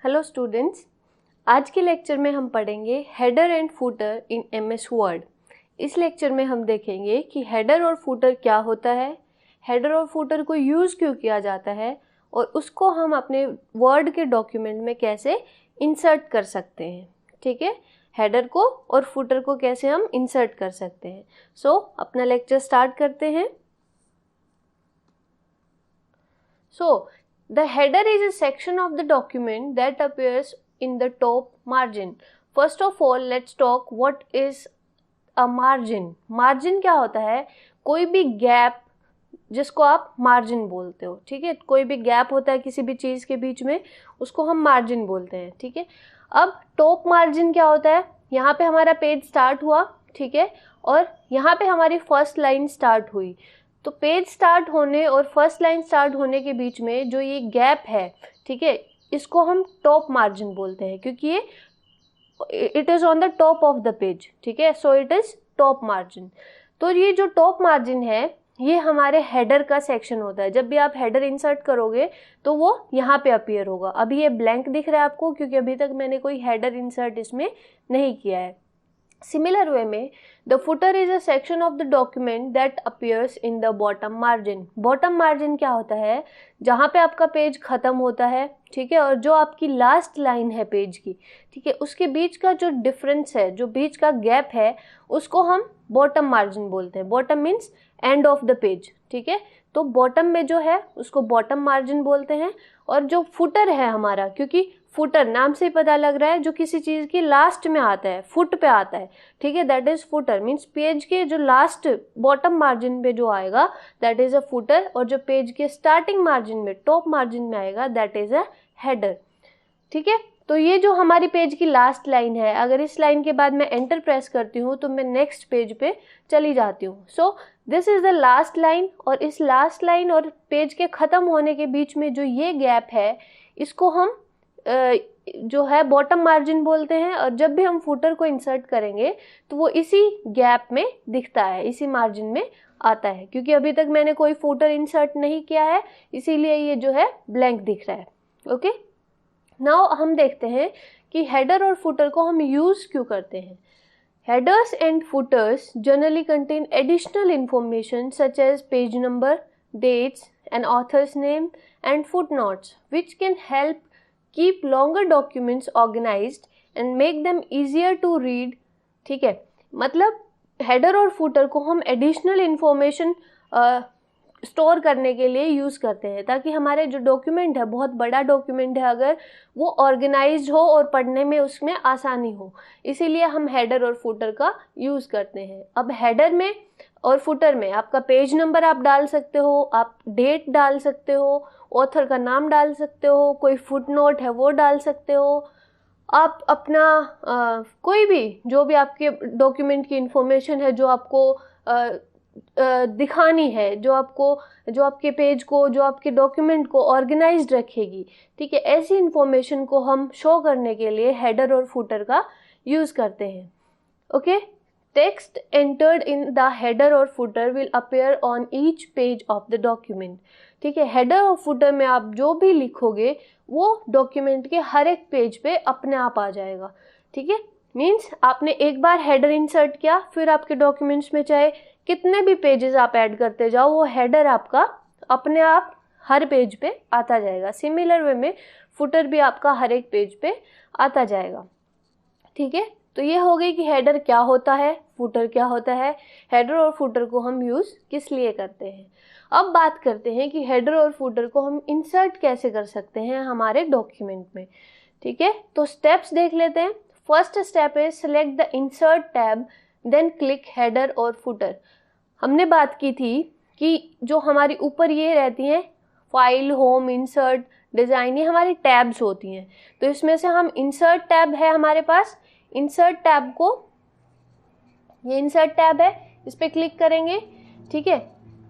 Hello students, आज के lecture में हम पढ़ेंगे header and footer in MS word. इस लेक्चर में हम देखेंगे कि हेडर और फूटर क्या होता है, हेडर और फूटर को यूज़ क्यों किया जाता है और उसको हम अपने वर्ड के डॉक्यूमेंट में कैसे इंसर्ट कर सकते हैं। ठीक है, हेडर को और फूटर को कैसे हम इंसर्ट कर सकते हैं। सो अपना लेक्चर स्टार्ट करते हैं। The header is a section of the document that appears in the top margin. First of all, let's talk what is a margin. Margin क्या होता है? कोई भी गैप जिसको आप मार्जिन बोलते हो। ठीक है, कोई भी गैप होता है किसी भी चीज़ के बीच में, उसको हम मार्जिन बोलते हैं। ठीक है, अब टॉप मार्जिन क्या होता है? यहाँ पे हमारा पेज स्टार्ट हुआ, ठीक है, और यहाँ पे हमारी फर्स्ट लाइन स्टार्ट हुई। तो पेज स्टार्ट होने और फर्स्ट लाइन स्टार्ट होने के बीच में जो ये गैप है, ठीक है, इसको हम टॉप मार्जिन बोलते हैं क्योंकि ये it is on the top of the page. ठीक है, so it is top margin. तो ये जो टॉप मार्जिन है ये हमारे हेडर का सेक्शन होता है। जब भी आप हेडर इंसर्ट करोगे तो वो यहाँ पे अपीयर होगा। अभी ये ब्लैंक दिख रहा है आपको क्योंकि अभी तक मैंने कोई हेडर इंसर्ट इसमें नहीं किया है। Similar way में the footer is a section of the document that appears in the bottom margin. Bottom margin क्या होता है? जहाँ पे आपका पेज ख़त्म होता है, ठीक है, और जो आपकी लास्ट लाइन है पेज की, ठीक है, उसके बीच का जो डिफरेंस है, जो बीच का गैप है, उसको हम बॉटम मार्जिन बोलते हैं। Bottom means end of the page. ठीक है, तो बॉटम में जो है उसको बॉटम मार्जिन बोलते हैं। और जो फुटर है हमारा, क्योंकि फुटर नाम से ही पता लग रहा है, जो किसी चीज़ की लास्ट में आता है, फुट पे आता है, ठीक है, that is footer. Means page के जो लास्ट बॉटम मार्जिन पे जो आएगा दैट इज अ फुटर, और जो पेज के स्टार्टिंग मार्जिन में टॉप मार्जिन में आएगा दैट इज अ हेडर। ठीक है, तो ये जो हमारी पेज की लास्ट लाइन है, अगर इस लाइन के बाद मैं एंटर प्रेस करती हूँ तो मैं नेक्स्ट पेज पे चली जाती हूँ। So this is the last line, और इस लास्ट लाइन और पेज के ख़त्म होने के बीच में जो ये गैप है इसको हम जो है बॉटम मार्जिन बोलते हैं। और जब भी हम फुटर को इंसर्ट करेंगे तो वो इसी गैप में दिखता है, इसी मार्जिन में आता है। क्योंकि अभी तक मैंने कोई फुटर इंसर्ट नहीं किया है इसीलिए ये जो है ब्लैंक दिख रहा है। ओके, नाउ हम देखते हैं कि हेडर और फुटर को हम यूज़ क्यों करते हैं। Headers and footers generally contain additional information such as page number, dates and authors name and footnotes which can help keep longer documents organized and make them easier to read। ठीक है, मतलब header और footer को हम additional information store करने के लिए use करते हैं ताकि हमारे जो डॉक्यूमेंट है, बहुत बड़ा डॉक्यूमेंट है अगर, वो ऑर्गेनाइज्ड हो और पढ़ने में उसमें आसानी हो, इसीलिए हम हेडर और फुटर का यूज़ करते हैं। अब हेडर में और फुटर में आपका पेज नंबर आप डाल सकते हो, आप डेट डाल सकते हो, ऑथर का नाम डाल सकते हो, कोई फुटनोट है वो डाल सकते हो, आप अपना कोई भी जो भी आपके डॉक्यूमेंट की इंफॉर्मेशन है जो आपको दिखानी है, जो आपके पेज को, जो आपके डॉक्यूमेंट को ऑर्गेनाइज्ड रखेगी, ठीक है, ऐसी इंफॉर्मेशन को हम शो करने के लिए हेडर और फुटर का यूज़ करते हैं। Okay, text entered in the header और footer will appear on each page of the document. ठीक है, हेडर और फुटर में आप जो भी लिखोगे वो डॉक्यूमेंट के हर एक पेज पे अपने आप आ जाएगा। ठीक है, मीन्स आपने एक बार हेडर इंसर्ट किया, फिर आपके डॉक्यूमेंट्स में चाहे कितने भी पेजेस आप ऐड करते जाओ, वो हेडर आपका अपने आप हर पेज पे आता जाएगा। सिमिलर वे में फुटर भी आपका हर एक पेज पे आता जाएगा। ठीक है, तो ये हो गई कि हेडर क्या होता है, फुटर क्या होता है, हेडर और फुटर को हम यूज़ किस लिए करते हैं। अब बात करते हैं कि हेडर और फुटर को हम इंसर्ट कैसे कर सकते हैं हमारे डॉक्यूमेंट में। ठीक है, तो स्टेप्स देख लेते हैं। फर्स्ट स्टेप है select the insert tab, then click header और फुटर। हमने बात की थी कि जो हमारी ऊपर ये रहती हैं फाइल, होम, इंसर्ट, डिज़ाइन, ये हमारी टैब्स होती हैं। तो इसमें से हम इंसर्ट टैब है हमारे पास, इंसर्ट टैब को, ये इंसर्ट टैब है, इस पर क्लिक करेंगे। ठीक है,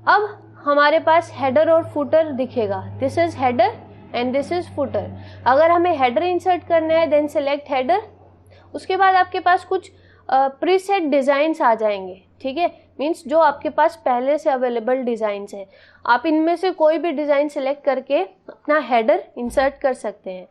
अब हमारे पास हेडर और फुटर दिखेगा। This is header and this is footer. अगर हमें हेडर इंसर्ट करना है देन सेलेक्ट हेडर। उसके बाद आपके पास कुछ प्रीसेट डिज़ाइंस आ जाएंगे। ठीक है, मीन्स जो आपके पास पहले से अवेलेबल डिज़ाइंस हैं, आप इनमें से कोई भी डिज़ाइन सेलेक्ट करके अपना हेडर इंसर्ट कर सकते हैं।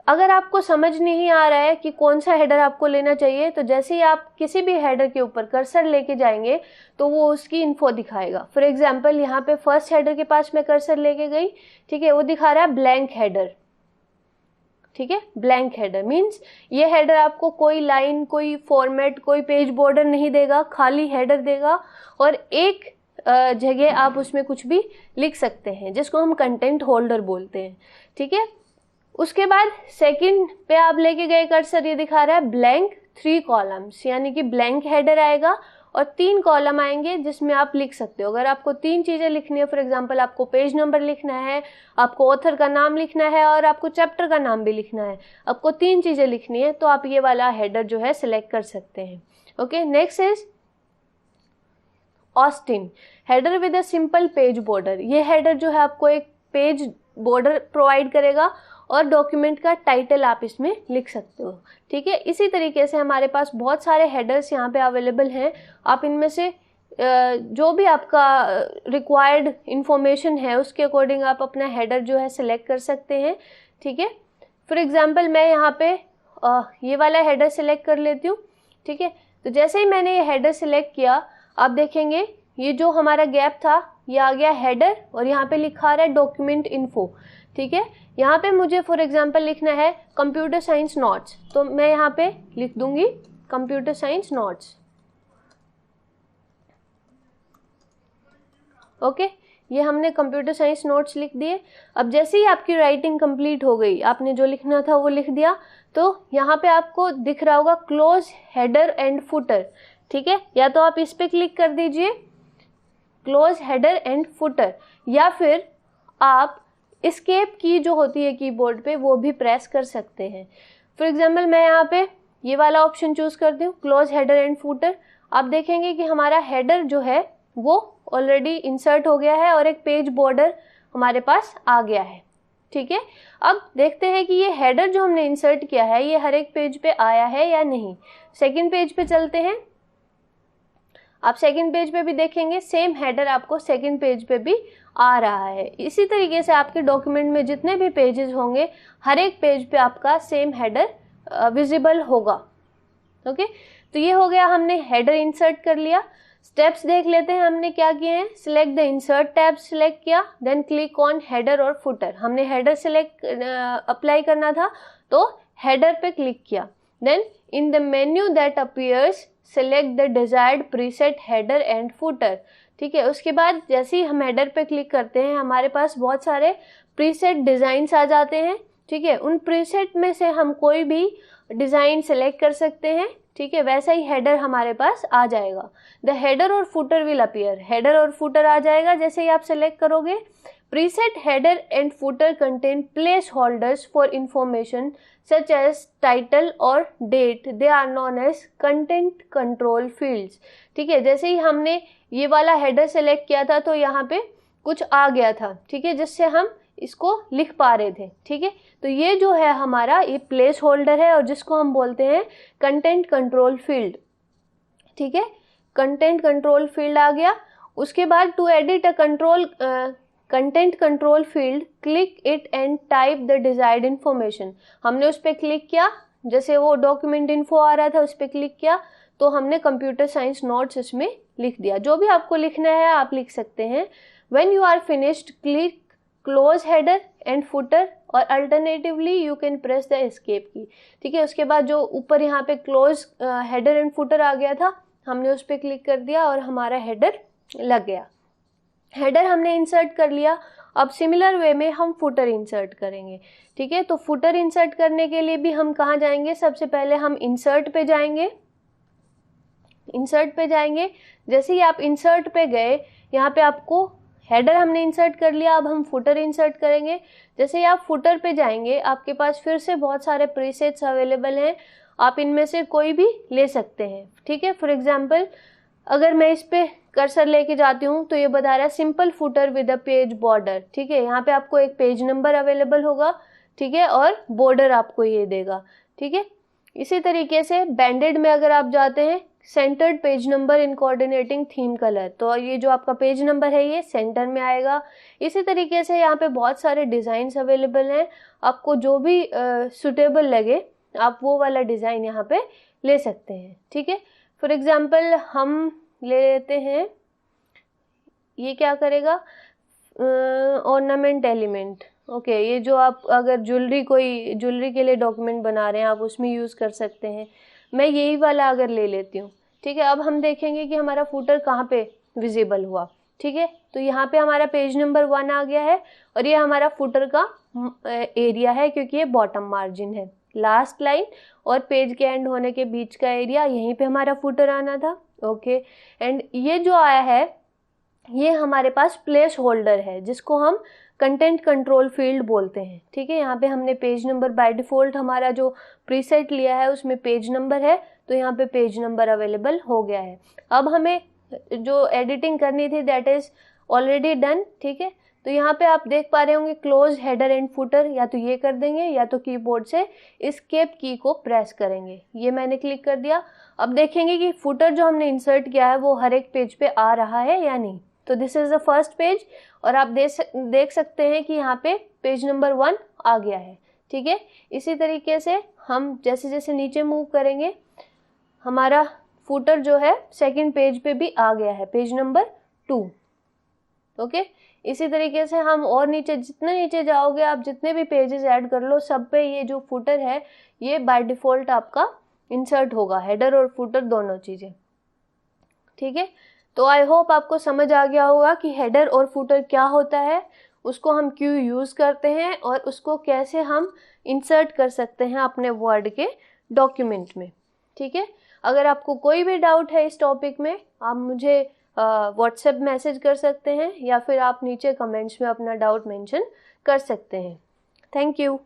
अगर आपको समझ नहीं आ रहा है कि कौन सा हेडर आपको लेना चाहिए, तो जैसे ही आप किसी भी हेडर के ऊपर कर्सर लेके जाएंगे तो वो उसकी इन्फो दिखाएगा। फॉर एग्जांपल यहाँ पे फर्स्ट हेडर के पास मैं कर्सर लेके गई, ठीक है, वो दिखा रहा है ब्लैंक हेडर, ठीक है। ब्लैंक हेडर मीन्स ये हेडर आपको कोई लाइन, कोई फॉर्मेट, कोई पेज बॉर्डर नहीं देगा, खाली हेडर देगा और एक जगह आप उसमें कुछ भी लिख सकते हैं, जिसको हम कंटेंट होल्डर बोलते हैं, ठीक है। उसके बाद सेकंड पे आप लेके गए कर्सर, ये दिखा रहा है ब्लैंक 3 कॉलम्स, यानी कि ब्लैंक हेडर आएगा और 3 कॉलम आएंगे जिसमें आप लिख सकते हो। अगर आपको 3 चीजें लिखनी है, फॉर एग्जांपल आपको पेज नंबर लिखना है, आपको ऑथर का नाम लिखना है और आपको चैप्टर का नाम भी लिखना है, आपको 3 चीजें लिखनी है, तो आप ये वाला हेडर जो है सिलेक्ट कर सकते हैं। Okay, next is Austin header with a simple page border. ये हेडर जो है आपको एक पेज बॉर्डर प्रोवाइड करेगा और डॉक्यूमेंट का टाइटल आप इसमें लिख सकते हो, ठीक है। इसी तरीके से हमारे पास बहुत सारे हेडर्स यहाँ पे अवेलेबल हैं। आप इनमें से जो भी आपका रिक्वायर्ड इंफॉर्मेशन है उसके अकॉर्डिंग आप अपना हेडर जो है सिलेक्ट कर सकते हैं, ठीक है। फॉर एग्जांपल मैं यहाँ पे ये वाला हेडर सिलेक्ट कर लेती हूँ, ठीक है। तो जैसे ही मैंने ये हेडर सिलेक्ट किया, आप देखेंगे ये जो हमारा गैप था ये आ गया हेडर और यहाँ पे लिखा रहा है डॉक्यूमेंट इन्फो, ठीक है। यहाँ पे मुझे फॉर एग्जांपल लिखना है कंप्यूटर साइंस नोट्स, तो मैं यहाँ पे लिख दूंगी कंप्यूटर साइंस नोट्स। ओके, ये हमने कंप्यूटर साइंस नोट्स लिख दिए। अब जैसे ही आपकी राइटिंग कंप्लीट हो गई, आपने जो लिखना था वो लिख दिया, तो यहाँ पे आपको दिख रहा होगा क्लोज हेडर एंड फुटर, ठीक है। या तो आप इस पे क्लिक कर दीजिए क्लोज हेडर एंड फुटर, या फिर आप एस्केप की जो होती है कीबोर्ड पे वो भी प्रेस कर सकते हैं। फॉर एग्जांपल मैं यहाँ पे ये वाला ऑप्शन चूज करती हूँ क्लोज हेडर एंड फुटर। आप देखेंगे कि हमारा हेडर जो है वो ऑलरेडी इंसर्ट हो गया है और एक पेज बॉर्डर हमारे पास आ गया है, ठीक है। अब देखते हैं कि ये हेडर जो हमने इंसर्ट किया है ये हर एक पेज पे आया है या नहीं। सेकंड पेज पे चलते हैं। आप सेकंड पेज पे भी देखेंगे सेम हेडर आपको सेकंड पेज पे भी आ रहा है। इसी तरीके से आपके डॉक्यूमेंट में जितने भी पेजेस होंगे हर एक पेज पे आपका सेम हेडर विजिबल होगा। ओके, तो ये हो गया, हमने हेडर इंसर्ट कर लिया। स्टेप्स देख लेते हैं हमने क्या किए हैं। Select the insert tab select किया, देन क्लिक ऑन हेडर और फुटर। हमने हेडर सिलेक्ट अप्लाई करना था तो हेडर पे क्लिक किया। Then in the menu that appears select the desired preset header and footer, ठीक है। उसके बाद जैसे ही हम हेडर पे क्लिक करते हैं हमारे पास बहुत सारे प्रीसेट डिजाइन्स आ जाते हैं, ठीक है। उन प्रीसेट में से हम कोई भी डिजाइन सेलेक्ट कर सकते हैं, ठीक है। वैसा ही हेडर हमारे पास आ जाएगा। द हेडर और फुटर विल अपीयर, हेडर और फुटर आ जाएगा जैसे ही आप सेलेक्ट करोगे। Preset header and footer contain place holders for information such as title और date, they are known as content control fields, ठीक है। जैसे ही हमने ये वाला हेडर सेलेक्ट किया था तो यहाँ पे कुछ आ गया था, ठीक है, जिससे हम इसको लिख पा रहे थे, ठीक है। तो ये जो है हमारा ये प्लेस होल्डर है और जिसको हम बोलते हैं कंटेंट कंट्रोल फील्ड, ठीक है। कंटेंट कंट्रोल फील्ड आ गया। उसके बाद to edit a content control field click it and type the desired information. हमने उस पर क्लिक किया, जैसे वो डॉक्यूमेंट इन्फो आ रहा था उस पर क्लिक किया तो हमने कंप्यूटर साइंस नोट्स इसमें लिख दिया। जो भी आपको लिखना है आप लिख सकते हैं। When you are finished click close header and footer और alternatively you can press the escape key, ठीक है। उसके बाद जो ऊपर यहाँ पे क्लोज हेडर एंड फुटर आ गया था हमने उस पर क्लिक कर दिया और हमारा हेडर लग गया। हेडर हमने इंसर्ट कर लिया। अब सिमिलर वे में हम फुटर इंसर्ट करेंगे, ठीक है। तो फुटर इंसर्ट करने के लिए भी हम कहाँ जाएंगे, सबसे पहले हम इंसर्ट पे जाएंगे। इंसर्ट पे जाएंगे, जैसे ही आप इंसर्ट पे गए यहाँ पे आपको हेडर हमने इंसर्ट कर लिया, अब हम फुटर इंसर्ट करेंगे। जैसे ही आप फुटर पे जाएंगे आपके पास फिर से बहुत सारे प्रीसेट्स अवेलेबल हैं, आप इनमें से कोई भी ले सकते हैं, ठीक है। फॉर एग्जाम्पल अगर मैं इस पे कर्सर लेके जाती हूँ तो ये बता रहा है simple footer with a page border, ठीक है। यहाँ पे आपको एक पेज नंबर अवेलेबल होगा, ठीक है, और बॉर्डर आपको ये देगा, ठीक है। इसी तरीके से बैंडेड में अगर आप जाते हैं centred page number in coordinating theme colour, तो ये जो आपका पेज नंबर है ये सेंटर में आएगा। इसी तरीके से यहाँ पे बहुत सारे डिज़ाइंस अवेलेबल हैं, आपको जो भी सुटेबल लगे आप वो वाला डिज़ाइन यहाँ पे ले सकते हैं, ठीक है। फॉर एग्जांपल हम ले लेते हैं, ये क्या करेगा, ऑर्नामेंट एलिमेंट, ओके। ये जो आप अगर कोई ज्वेलरी के लिए डॉक्यूमेंट बना रहे हैं आप उसमें यूज़ कर सकते हैं। मैं यही वाला अगर ले लेती हूँ, ठीक है। अब हम देखेंगे कि हमारा फुटर कहाँ पे विजिबल हुआ, ठीक है। तो यहाँ पे हमारा पेज नंबर 1 आ गया है और ये हमारा फुटर का एरिया है क्योंकि ये बॉटम मार्जिन है। लास्ट लाइन और पेज के एंड होने के बीच का एरिया, यहीं पे हमारा फुटर आना था, ओके। एंड ये जो आया है ये हमारे पास प्लेस होल्डर है जिसको हम कंटेंट कंट्रोल फील्ड बोलते हैं, ठीक है। यहाँ पे हमने पेज नंबर बाय डिफ़ॉल्ट हमारा जो प्रीसेट लिया है उसमें पेज नंबर है, तो यहाँ पे पेज नंबर अवेलेबल हो गया है। अब हमें जो एडिटिंग करनी थी दैट इज़ ऑलरेडी डन, ठीक है। तो यहाँ पे आप देख पा रहे होंगे क्लोज हेडर एंड फुटर, या तो ये कर देंगे या तो कीबोर्ड से एस्केप की को प्रेस करेंगे। ये मैंने क्लिक कर दिया। अब देखेंगे कि फुटर जो हमने इंसर्ट किया है वो हर एक पेज पे आ रहा है या नहीं। तो this is the first page और आप देख सकते हैं कि यहाँ पे पेज नंबर 1 आ गया है, ठीक है। इसी तरीके से हम जैसे जैसे नीचे मूव करेंगे हमारा फुटर जो है सेकंड पेज पे भी आ गया है, पेज नंबर 2, ओके। इसी तरीके से हम और नीचे, जितने नीचे जाओगे आप जितने भी पेजेस ऐड कर लो सब पे ये जो फुटर है ये बाय डिफ़ॉल्ट आपका इंसर्ट होगा, हेडर और फुटर दोनों चीज़ें, ठीक है। तो आई होप आपको समझ आ गया होगा कि हेडर और फुटर क्या होता है, उसको हम क्यों यूज़ करते हैं और उसको कैसे हम इंसर्ट कर सकते हैं अपने वर्ड के डॉक्यूमेंट में, ठीक है। अगर आपको कोई भी डाउट है इस टॉपिक में आप मुझे व्हाट्सएप मैसेज कर सकते हैं या फिर आप नीचे कमेंट्स में अपना डाउट मेंशन कर सकते हैं। Thank you.